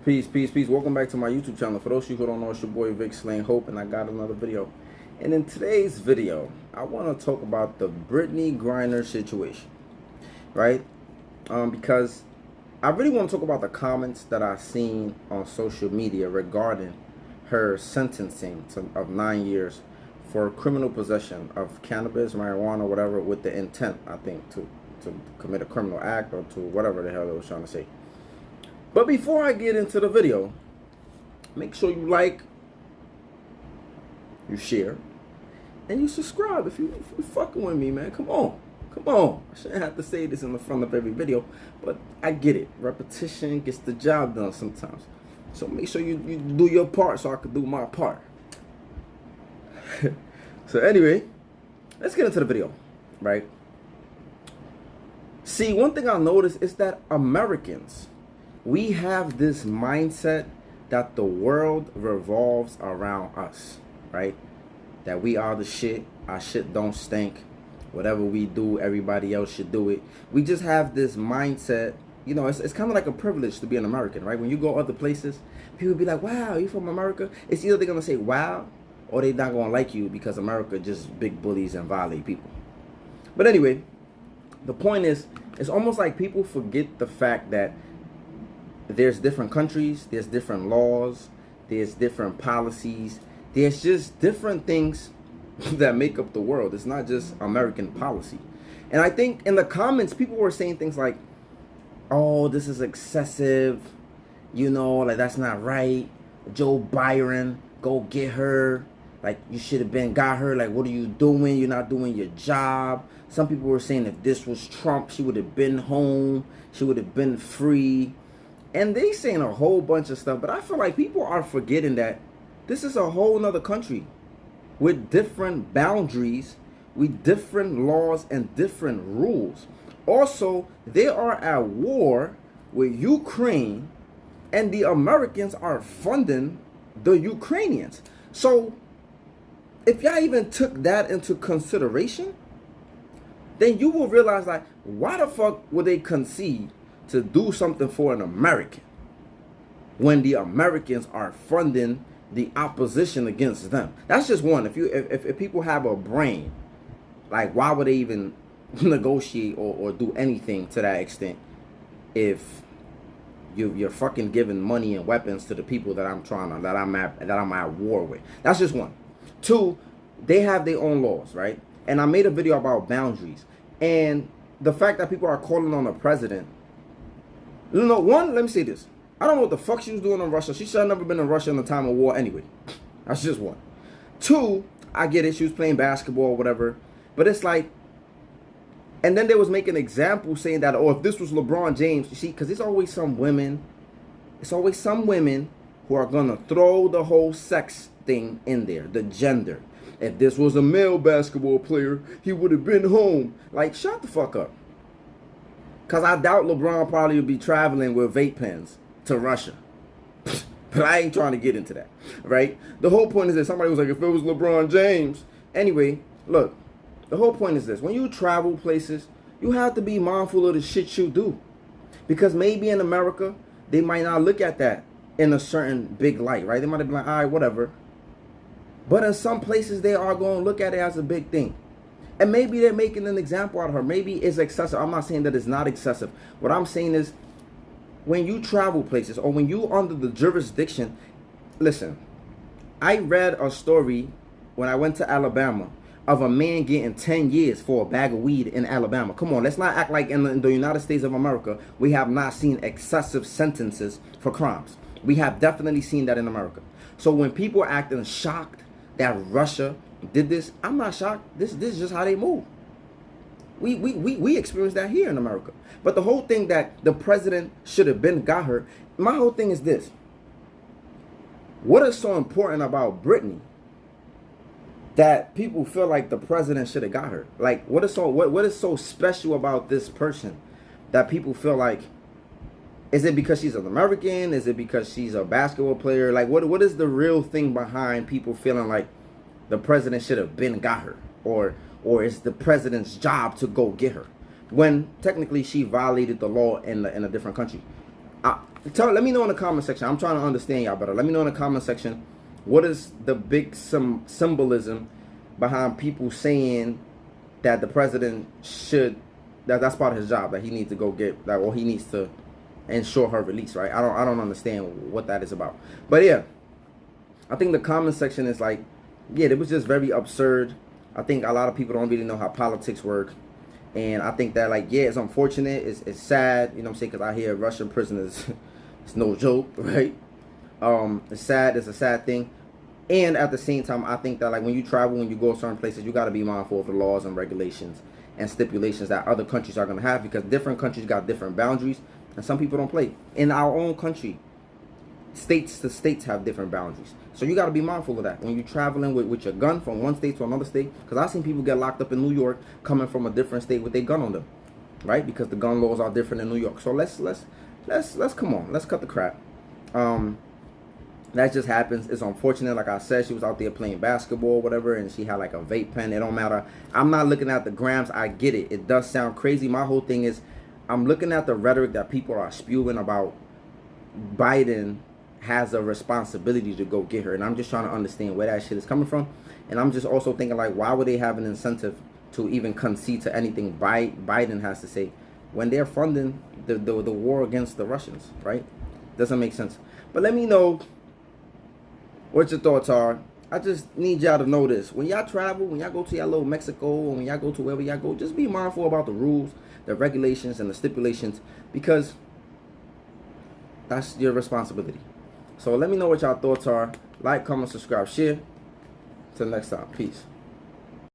Peace, peace, peace. Welcome back to my YouTube channel. For those of you who don't know, it's your boy Vic Slaying Hope, and I got another video. And in today's video, I want to talk about the Brittney Griner situation, right? Because I really want to talk about the comments that I've seen on social media regarding her sentencing of 9 years for criminal possession of cannabis, marijuana, whatever, with the intent, I think, to commit a criminal act or to whatever the hell they was trying to say. But before I get into the video, make sure you like, you share, and you subscribe if you fucking with me, man. Come on. I shouldn't have to say this in the front of every video, but I get it. Repetition gets the job done sometimes. So make sure you do your part so I can do my part. So anyway, let's get into the video, right? See, one thing I noticed is that Americans, we have this mindset that the world revolves around us, right? That we are the shit, our shit don't stink. Whatever we do, everybody else should do it. We just have this mindset, you know, it's kind of like a privilege to be an American, right? When you go other places, people be like, wow, you from America? It's either they're going to say, wow, or they're not going to like you because America just big bullies and violate people. But anyway, the point is, it's almost like people forget the fact that there's different countries, there's different laws, there's different policies, there's just different things that make up the world. It's not just American policy. And I think in the comments, people were saying things like, oh, this is excessive, you know, like that's not right. Joe Byron, go get her. Like, you should have got her. Like, what are you doing? You're not doing your job. Some people were saying if this was Trump, she would have been home. She would have been free. And they saying a whole bunch of stuff. But I feel like people are forgetting that this is a whole nother country with different boundaries, with different laws and different rules. Also, they are at war with Ukraine, and the Americans are funding the Ukrainians. So if y'all even took that into consideration, then you will realize, like, why the fuck would they concede to do something for an American when the Americans are funding the opposition against them? That's just one. If people have a brain, like, why would they even negotiate or do anything to that extent if you're fucking giving money and weapons to the people that I'm at war with? That's just one. Two, they have their own laws, right? And I made a video about boundaries and the fact that people are calling on the president. You know, one, let me say this. I don't know what the fuck she was doing in Russia. She should have never been in Russia in the time of war anyway. That's just one. Two, I get it. She was playing basketball or whatever. But it's like, and then they was making examples saying that, oh, if this was LeBron James, you see, because it's always some women who are going to throw the whole sex thing in there, the gender. If this was a male basketball player, he would have been home. Like, shut the fuck up. Because I doubt LeBron probably would be traveling with vape pens to Russia. But I ain't trying to get into that, right? The whole point is that somebody was like, if it was LeBron James. Anyway, look, the whole point is this. When you travel places, you have to be mindful of the shit you do. Because maybe in America, they might not look at that in a certain big light, right? They might be like, all right, whatever. But in some places, they are going to look at it as a big thing. And maybe they're making an example out of her. Maybe it's excessive. I'm not saying that it's not excessive. What I'm saying is, when you travel places or when you under the jurisdiction, listen, I read a story when I went to Alabama of a man getting 10 years for a bag of weed in Alabama. Come on, let's not act like in the United States of America, we have not seen excessive sentences for crimes. We have definitely seen that in America. So when people are acting shocked that Russia did this, I'm not shocked. This is just how they move. We experienced that here in America. But the whole thing that the president should have got her, my whole thing is this. What is so important about Brittney that people feel like the president should have got her? Like, what is so special about this person that people feel like, is it because she's an American? Is it because she's a basketball player? Like, what is the real thing behind people feeling like the president should have got her? Or it's the president's job to go get her, when technically she violated the law in a different country. Let me know in the comment section. I'm trying to understand y'all better. Let me know in the comment section what is the big symbolism behind people saying that the president should, that's part of his job, that he needs to go get that, or he needs to ensure her release, right? I don't understand what that is about. But yeah, I think the comment section is like, yeah, it was just very absurd. I think a lot of people don't really know how politics work. And I think that, like, yeah, it's unfortunate. It's sad, you know what I'm saying? Because I hear Russian prisoners, it's no joke, right? It's sad. It's a sad thing. And at the same time, I think that, like, when you travel, when you go to certain places, you got to be mindful of the laws and regulations and stipulations that other countries are going to have, because different countries got different boundaries. And some people don't play. In our own country, states to states have different boundaries. So you got to be mindful of that when you're traveling with your gun from one state to another state. Because I've seen people get locked up in New York coming from a different state with their gun on them, right? Because the gun laws are different in New York. So let's come on, let's cut the crap. That just happens. It's unfortunate. Like I said, she was out there playing basketball or whatever, and she had like a vape pen. It don't matter. I'm not looking at the grams. I get it. It does sound crazy. My whole thing is, I'm looking at the rhetoric that people are spewing about Biden has a responsibility to go get her, and I'm just trying to understand where that shit is coming from. And I'm just also thinking, like, why would they have an incentive to even concede to anything Biden has to say when they're funding the war against the Russians, right? Doesn't make sense. But let me know what your thoughts are. I just need y'all to know this. When y'all travel, when y'all go to y'all little Mexico, or when y'all go to wherever y'all go, just be mindful about the rules, the regulations, and the stipulations, because that's your responsibility. So let me know what y'all thoughts are. Like, comment, subscribe, share. Till next time. Peace.